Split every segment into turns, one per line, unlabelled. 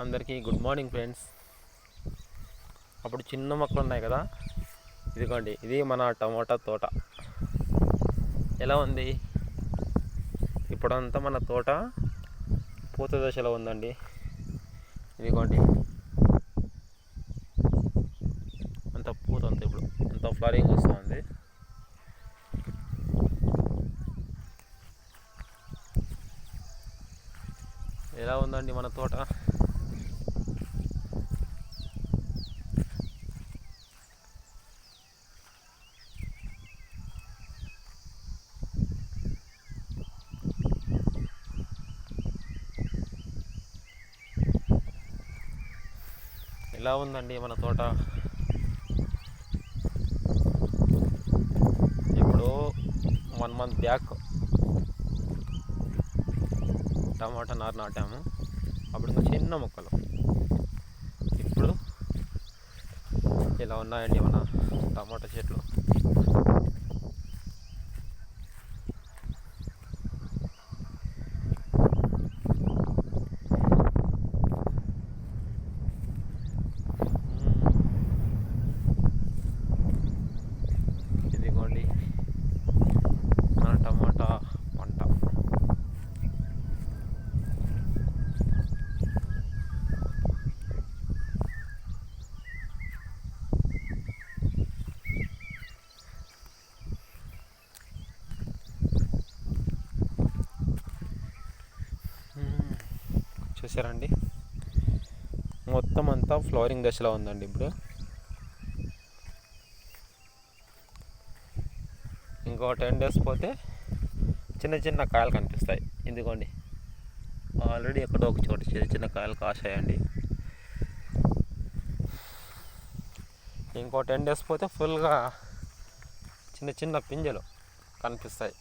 అందరికీ good morning friends. అప్పుడు చిన్న మొక్కలు ఉన్నాయి కదా, ఇదిగోండి, ఇది మన టమోటా తోట. ఎలా ఉంది? ఇప్పుడంతా మన తోట పూత దశలో ఉందండి. ఇదిగోండి, అంత పూత అంతా ఇప్పుడు అంత ఫ్లవరింగ్ వస్తుంది. ఎలా ఉందండి మన తోట? ఎలా ఉందండి మన తోట? ఇప్పుడు 1 month బ్యాక్ టమాటా నారు నాటాము. అప్పుడు ఇంకా చిన్న మొక్కలు. ఇప్పుడు ఇలా ఉన్నాయండి మన టమాటా చెట్లు. ఇదిగోండి మన టమాటా పంట. చూసారండి, మొత్తం అంతా ఫ్లవరింగ్ దశలో ఉందండి. ఇప్పుడు ఇంకో 10 days పోతే చిన్న చిన్న కాయలు కనిపిస్తాయి. ఇదిగోండి, ఆల్రెడీ ఎక్కడో ఒక చోట చిన్న చిన్న కాయలు కాసాయండి. ఇంకో 10 days పోతే ఫుల్గా చిన్న చిన్న పింజలు కనిపిస్తాయి.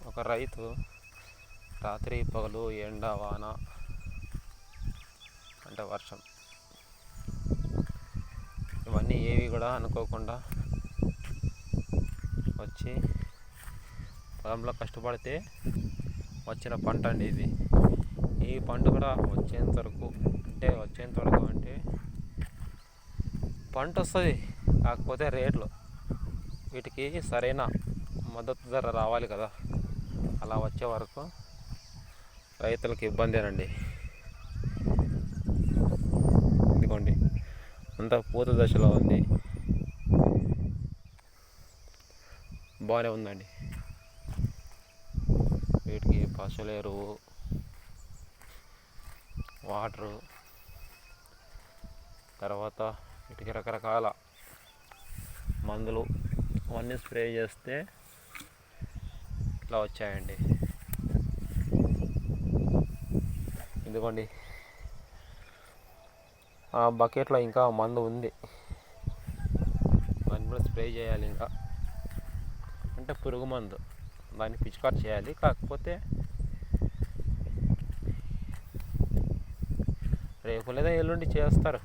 ఒక రైతు రాత్రి పగలు ఎండ వాన అంటే వర్షం ఇవన్నీ ఏవి కూడా అనుకోకుండా వచ్చి పొలంలో కష్టపడితే వచ్చిన పంట అండి ఇది. ఈ పంట కూడా వచ్చేంత వరకు అంటే పంట వస్తుంది, కాకపోతే రేట్లు వీటికి సరైన మద్దతు ధర రావాలి కదా. అలా వచ్చే వరకు రైతులకు ఇబ్బందేనండి. ఇదిగోండి, అంతా పూత దశలో ఉంది. బాగానే ఉందండి. వీటికి పశువుల ఎరువు, వాటరు, తర్వాత వీటికి రకరకాల మందులు అవన్నీ స్ప్రే చేస్తే ఇట్లా వచ్చాయండి. ఇదిగోండి, ఆ బకెట్లో ఇంకా మందు ఉంది, దాన్ని కూడా స్ప్రే చేయాలి. ఇంకా అంటే పురుగు మందు, దాన్ని పిచికారి చేయాలి. కాకపోతే రేపు లేదా ఎల్లుండి చేస్తారు.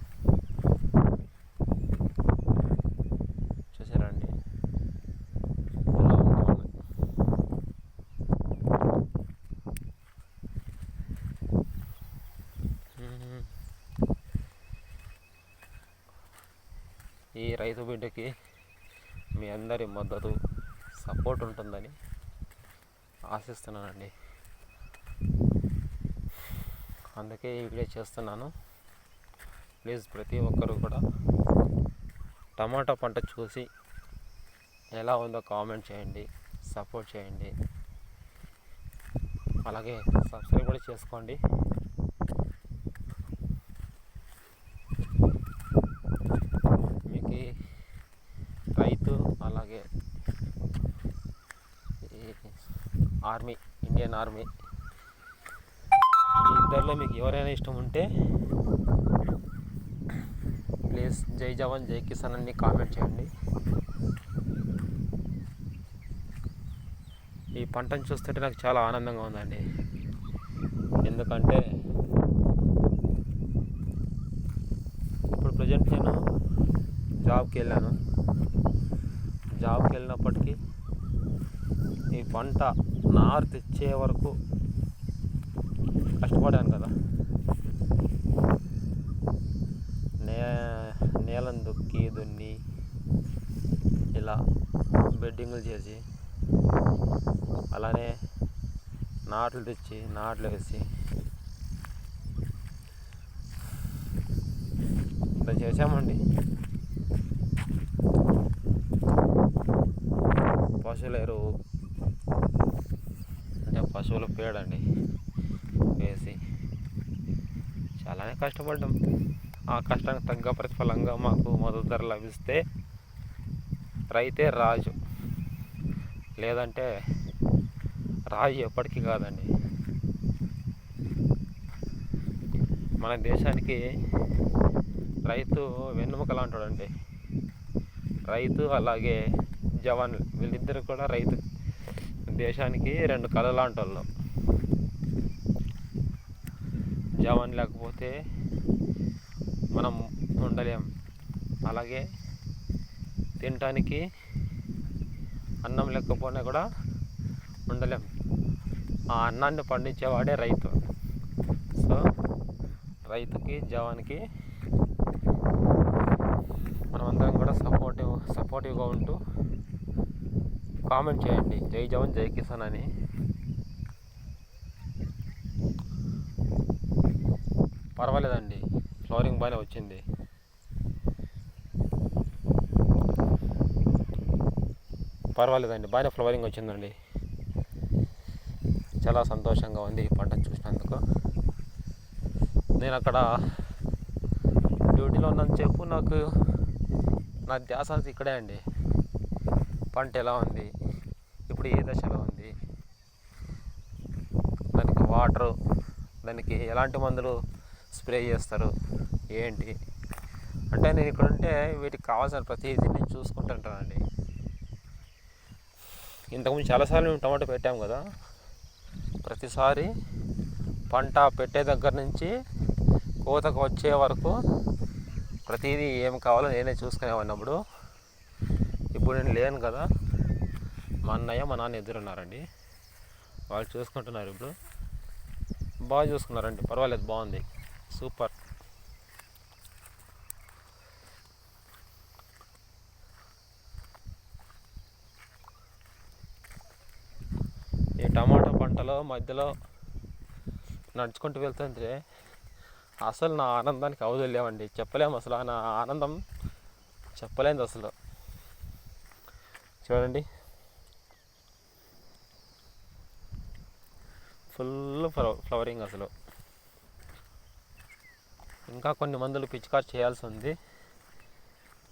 చూసారండి, ఈ రైతు బిడ్డకి మీ అందరి మద్దతు, సపోర్ట్ ఉంటుందని ఆశిస్తున్నానండి. అందుకే ఈ వీడియో చేస్తున్నాను. ప్లీజ్ ప్రతి ఒక్కరూ కూడా టమాటా పంట చూసి ఎలా ఉందో కామెంట్ చేయండి, సపోర్ట్ చేయండి. అలాగే సబ్స్క్రైబ్ కూడా చేసుకోండి. మీకు రైతు అలాగే ఆర్మీ, ఇండియన్ ఆర్మీ, ఈ ఇద్దరిలో మీకు ఎవరైనా ఇష్టం ఉంటే ప్లీజ్ జై జవాన్ జై కిసాన్ అని కామెంట్ చేయండి. ఈ పంటను చూస్తుంటే నాకు చాలా ఆనందంగా ఉందండి. ఎందుకంటే ఇప్పుడు ప్రజెంట్ నేను జాబ్కి వెళ్ళినప్పటికీ ఈ పంట నారు తెచ్చే వరకు కష్టపడాను కదా. నేలను దున్ని ఇలా బెడ్డింగులు చేసి అలానే నాట్లు తెచ్చి నాట్లు వేసి ఇలా చేసామండి. పశువుల ఎరువు అంటే పశువుల పేడండి వేసి చాలానే కష్టపడ్డాం. ఆ కష్టానికి తగ్గ ప్రతిఫలంగా మాకు మద్దతు ధర లభిస్తే రైతే రాజు, లేదంటే రాజు ఎప్పటికీ కాదండి. మన దేశానికి రైతు వెన్నెముక లాంటాడండి. రైతు అలాగే జవాన్, వీళ్ళిద్దరు కూడా రైతు దేశానికి రెండు కళ లాంటి వాళ్ళు. జవాన్ లేకపోతే మనం ఉండలేం. అలాగే తినటానికి అన్నం లేకపోయినా కూడా ఉండలేం. ఆ అన్నాన్ని పండించేవాడే రైతు. సో రైతుకి జవాన్కి మనమందరం కూడా సపోర్టివ్గా ఉంటూ కామెంట్ చేయండి, జై జవాన్ జై కిసాన్ అని. పర్వాలేదండి, ఫ్లవరింగ్ బాగానే వచ్చింది. బాగానే ఫ్లవరింగ్ వచ్చిందండి. చాలా సంతోషంగా ఉంది ఈ పంటను చూసినందుకు. నేను అక్కడ డ్యూటీలో ఉన్నంతసేపు నా ధ్యాస ఇక్కడే అండి. పంట ఎలా ఉంది, ఇప్పుడు ఏ దశలో ఉంది, దానికి వాటరు, దానికి ఎలాంటి మందులు స్ప్రే చేస్తారు ఏంటి అంటే, నేను ఇక్కడ ఉంటే వీటికి కావాల్సిన ప్రతిదీ నేను చూసుకుంటుంటానండి. ఇంతకుముందు చాలాసార్లు మేము టమాటో పెట్టాము కదా, ప్రతిసారి పంట పెట్టే దగ్గర నుంచి కోతకు వచ్చే వరకు ప్రతిదీ ఏం కావాలో నేనే చూసుకునేవాడినప్పుడు. ఇప్పుడు నేను లేను కదా, మా అన్నయ్య మా నాన్న ఎదురున్నారండి, వాళ్ళు చూసుకుంటున్నారు. ఇప్పుడు బాగా చూసుకున్నారండి, పర్వాలేదు, బాగుంది, సూపర్. ఈ టమాటా పంటలో మధ్యలో నడుచుకుంటూ వెళ్తుంటే అసలు నా ఆనందానికి అవధులు లేవండి, చెప్పలేము అసలు. నా ఆనందం చెప్పలేదు అసలు. చూడండి, ఫుల్ ఫ్లవరింగ్ అసలు. ఇంకా కొన్ని మందులు పిచికారి చేయాల్సి ఉంది.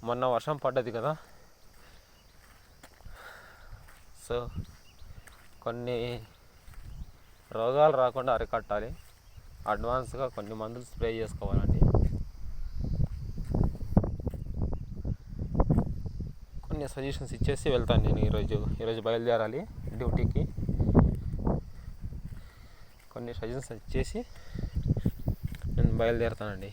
మొన్న వర్షం పడ్డది కదా, సో కొన్ని రోగాలు రాకుండా అరికట్టాలి. అడ్వాన్స్గా కొన్ని మందులు స్ప్రే చేసుకోవాలండి. కొన్ని సజెషన్స్ ఇచ్చేసి వెళ్తాను నేను. ఈరోజు బయలుదేరాలి డ్యూటీకి. కొన్ని సజెషన్స్ ఇచ్చేసి నేను బయలుదేరుతానండి.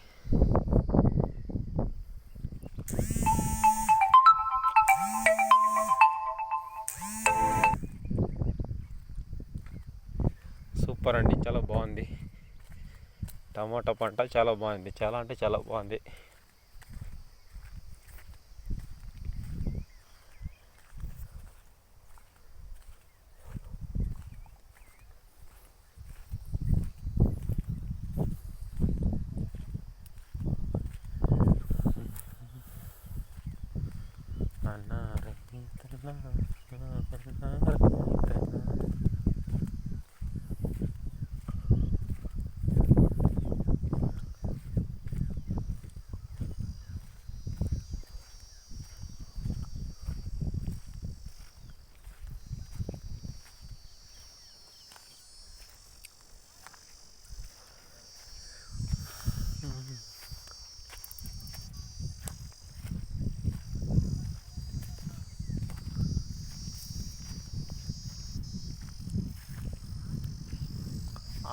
సూపర్ అండి, చాలా బాగుంది టమాటా పంట, చాలా బాగుంది, చాలా అంటే చాలా బాగుంది.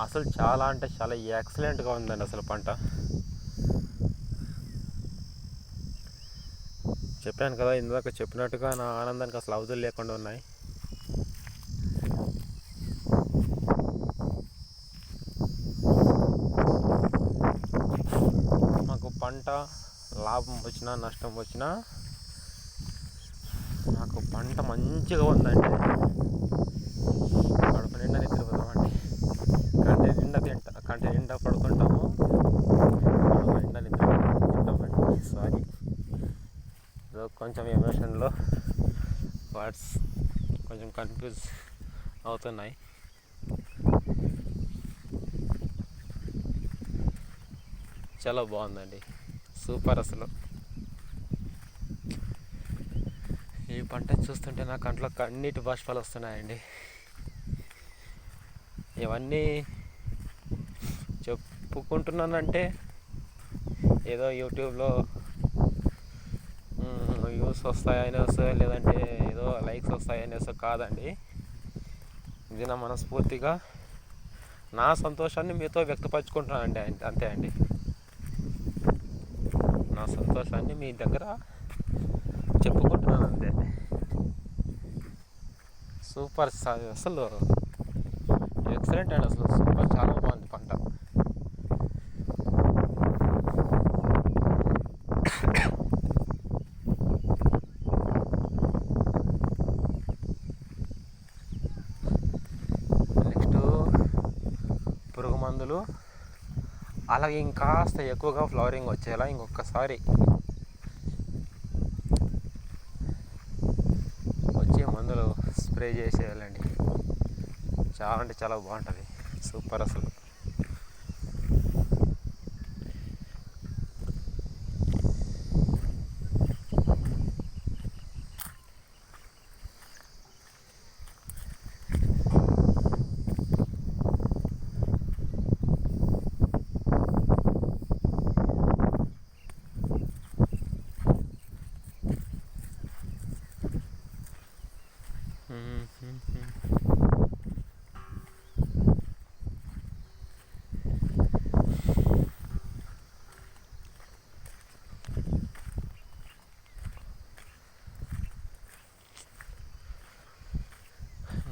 అసలు చాలా అంటే చాలా ఎక్సలెంట్గా ఉందండి అసలు పంట. చెప్పాను కదా ఇందాక చెప్పినట్టుగా, నా ఆనందానికి అసలు అవధులు లేకుండా ఉన్నాయి. లాభం వచ్చినా నష్టం వచ్చినా నాకు పంట మంచిగా ఉందండి. కడుపు నిండా నిద్రపోతామండి, కంటి నిండా పడుకుంటాము, కడుపు నిండా నిద్రపోతామండి. సారీ, కొంచెం ఎమోషన్లో వర్డ్స్ కొంచెం కన్ఫ్యూజ్ అవుతున్నాయి. చాలా బాగుందండి, సూపర్. అసలు ఈ పంట చూస్తుంటే నా కంట్లో కన్నీటి బాష్పాలు వస్తున్నాయండి. ఇవన్నీ చెప్పుకుంటున్నానంటే ఏదో యూట్యూబ్లో వ్యూస్ వస్తాయనేసో లేదంటే ఏదో లైక్స్ వస్తాయనేసో కాదండి. ఇది నా మనస్ఫూర్తిగా నా సంతోషాన్ని మీతో వ్యక్తపరచుకుంటున్నానండి, అంతే అండి. నా సంతోషాన్ని మీ దగ్గర చెప్పుకుంటున్నాను అంతే. సూపర్, అసలు ఎక్సలెంట్ అండి, అసలు సూపర్, చాలా బాగుంది పంట. నెక్స్ట్ పురుగు మందులు, అలాగే ఇంకాస్త ఎక్కువగా ఫ్లవరింగ్ వచ్చేలా ఇంకొకసారి వచ్చే మందులు స్ప్రే చేసేయాలండి. చాలా అంటే చాలా బాగుంటుంది, సూపర్ అసలు.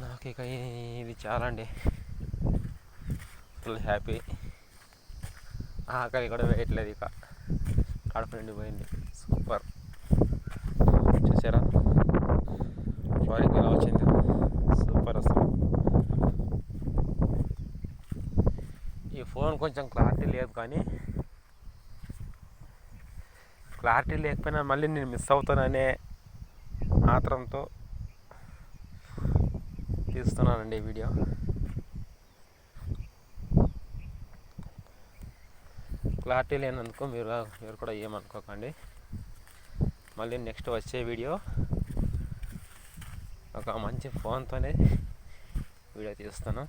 నాకు ఇక ఇది చాలా అండి, ఫుల్ హ్యాపీ. ఆకలి కూడా వేయట్లేదు, ఇక కడుపు నిండిపోయింది. సూపర్, చూసారా ఫ్లవరింగ్ ఎలా వచ్చింది, సూపర్ అసలు. ఈ ఫోన్ కొంచెం క్లారిటీ లేదు, కానీ క్లారిటీ లేకపోయినా మళ్ళీ నేను మిస్ అవుతాననే ఆత్రంతో తీస్తున్నానండి ఈ వీడియో. క్లారిటీ లేనందుకు మీరు కూడా ఏమనుకోకండి. మళ్ళీ నెక్స్ట్ వచ్చే వీడియో ఒక మంచి ఫోన్తోనే వీడియో తీస్తాను.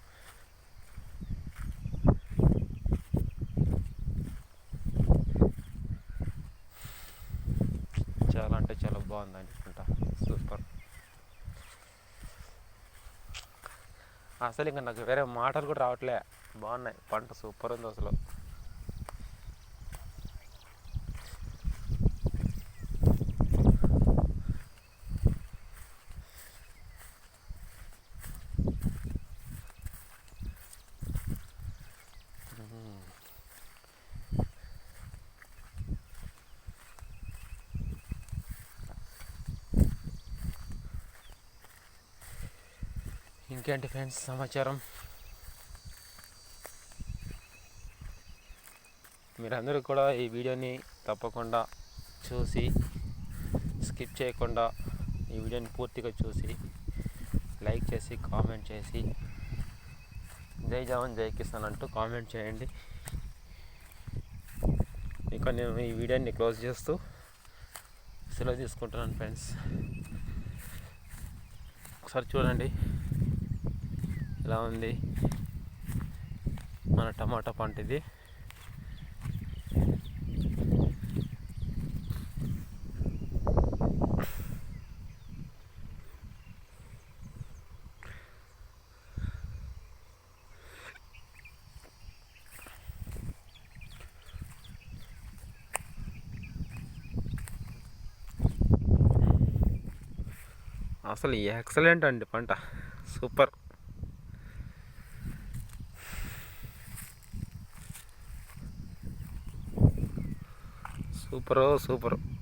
చాలా అంటే చాలా బాగుందండి పంట, సూపర్. అసలు ఇంకా నాకు వేరే మాటలు కూడా రావట్లే, బాగున్నాయి, పంట సూపర్ ఉంది అసలు. ఇంకేంటి ఫ్రెండ్స్ సమాచారం? మీరందరూ కూడా ఈ వీడియోని తప్పకుండా చూసి స్కిప్ చేయకుండా ఈ వీడియోని పూర్తిగా చూసి లైక్ చేసి కామెంట్ చేసి జై జవాన్ జై కిసాన్ అంటూ కామెంట్ చేయండి. ఇక నేను ఈ వీడియోని క్లోజ్ చేస్తూ సెలవు తీసుకుంటున్నాను ఫ్రెండ్స్. ఒకసారి చూడండి ఎలా ఉంది మన టమాటా పంట. ఇది అసలు ఎక్సలెంట్ అండి పంట, సూపర్. Super super.